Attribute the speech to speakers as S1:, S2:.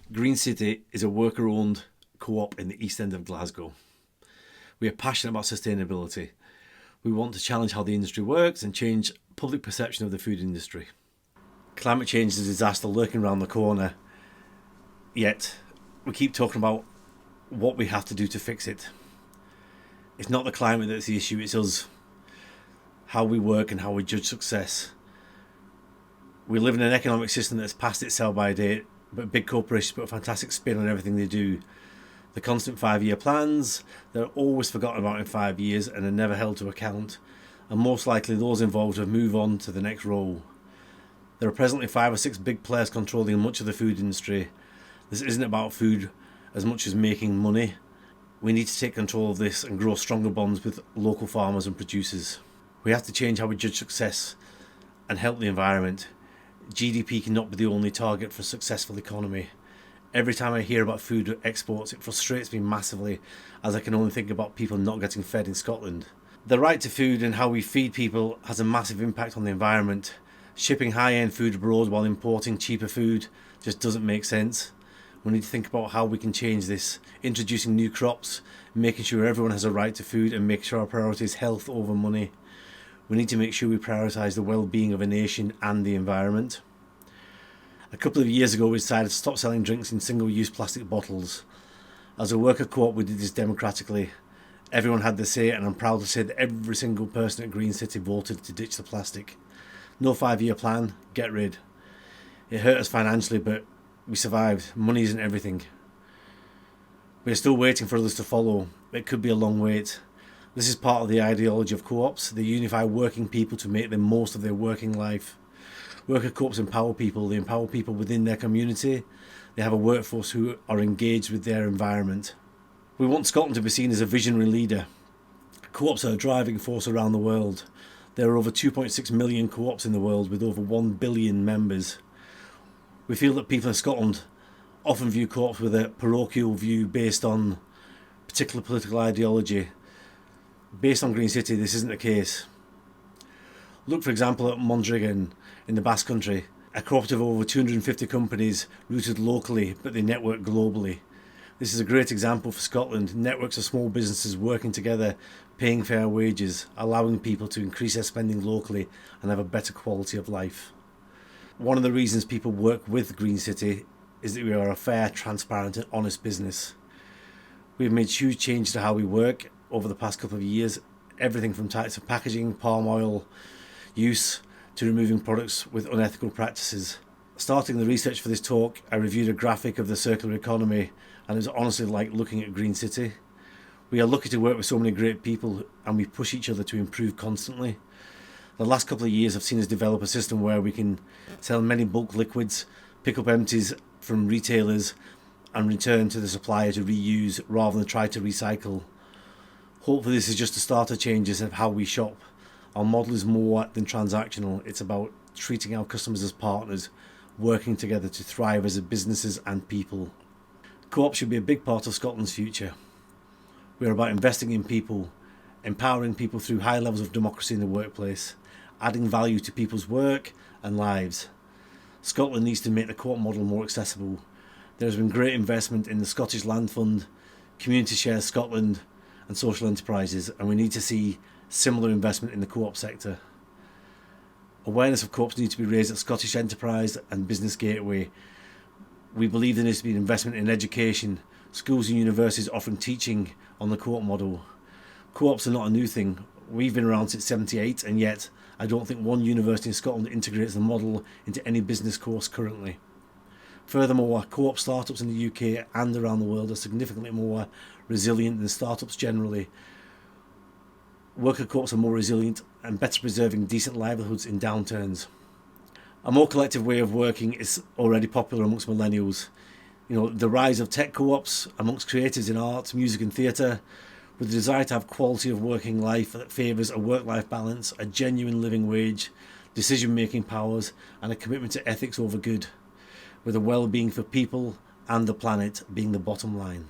S1: Green City is a worker-owned co-op in the East End of Glasgow. We are passionate about sustainability. We want to challenge how the industry works and change public perception of the food industry. Climate change is a disaster lurking around the corner, yet we keep talking about what we have to do to fix it. It's not the climate that's the issue, it's us. How we work and how we judge success. We live in an economic system that's past its sell-by date, but big corporations put a fantastic spin on everything they do. The constant 5-year plans, they're always forgotten about in 5 years and are never held to account, and most likely those involved have moved on to the next role. There are presently 5 or 6 big players controlling much of the food industry. This isn't about food as much as making money. We need to take control of this and grow stronger bonds with local farmers and producers. We have to change how we judge success and help the environment. GDP cannot be the only target for a successful economy. Every time I hear about food exports, it frustrates me massively, as I can only think about people not getting fed in Scotland. The right to food and how we feed people has a massive impact on the environment. Shipping high-end food abroad while importing cheaper food just doesn't make sense. We need to think about how we can change this, introducing new crops, making sure everyone has a right to food, and make sure our priority is health over money. We need to make sure we prioritise the well-being of a nation and the environment. A couple of years ago we decided to stop selling drinks in single-use plastic bottles. As a worker co-op we did this democratically. Everyone had their say, and I'm proud to say that every single person at Green City voted to ditch the plastic. No 5-year plan, get rid. It hurt us financially, but we survived. Money isn't everything. We're still waiting for others to follow. It could be a long wait. This is part of the ideology of co-ops. They unify working people to make the most of their working life. Worker co-ops empower people. They empower people within their community. They have a workforce who are engaged with their environment. We want Scotland to be seen as a visionary leader. Co-ops are a driving force around the world. There are over 2.6 million co-ops in the world with over 1 billion members. We feel that people in Scotland often view co-ops with a parochial view based on particular political ideology. Based on Green City, this isn't the case. Look, for example, at Mondragon in the Basque Country, a cooperative of over 250 companies rooted locally, but they network globally. This is a great example for Scotland. Networks of small businesses working together, paying fair wages, allowing people to increase their spending locally and have a better quality of life. One of the reasons people work with Green City is that we are a fair, transparent and honest business. We have made huge changes to how we work over the past couple of years, everything from types of packaging, palm oil use, to removing products with unethical practices. Starting the research for this talk, I reviewed a graphic of the circular economy, and it was honestly like looking at Green City. We are lucky to work with so many great people, and we push each other to improve constantly. The last couple of years have seen us develop a system where we can sell many bulk liquids, pick up empties from retailers and return to the supplier to reuse rather than try to recycle. Hopefully this is just the start of changes of how we shop. Our model is more than transactional. It's about treating our customers as partners, working together to thrive as businesses and people. Co-op should be a big part of Scotland's future. We are about investing in people, empowering people through high levels of democracy in the workplace, adding value to people's work and lives. Scotland needs to make the co-op model more accessible. There has been great investment in the Scottish Land Fund, Community Share Scotland and social enterprises, and we need to see similar investment in the co-op sector. Awareness of co-ops needs to be raised at Scottish Enterprise and Business Gateway. We believe there needs to be an investment in education, schools and universities offering teaching on the co-op model. Co-ops are not a new thing. We've been around since '78, and yet I don't think one university in Scotland integrates the model into any business course currently. Furthermore, co-op startups in the UK and around the world are significantly more resilient than startups generally. Worker co-ops are more resilient and better preserving decent livelihoods in downturns. A more collective way of working is already popular amongst millennials. The rise of tech co-ops amongst creatives in art, music and theatre, with the desire to have quality of working life that favours a work-life balance, a genuine living wage, decision-making powers and a commitment to ethics over good, with a well-being for people and the planet being the bottom line.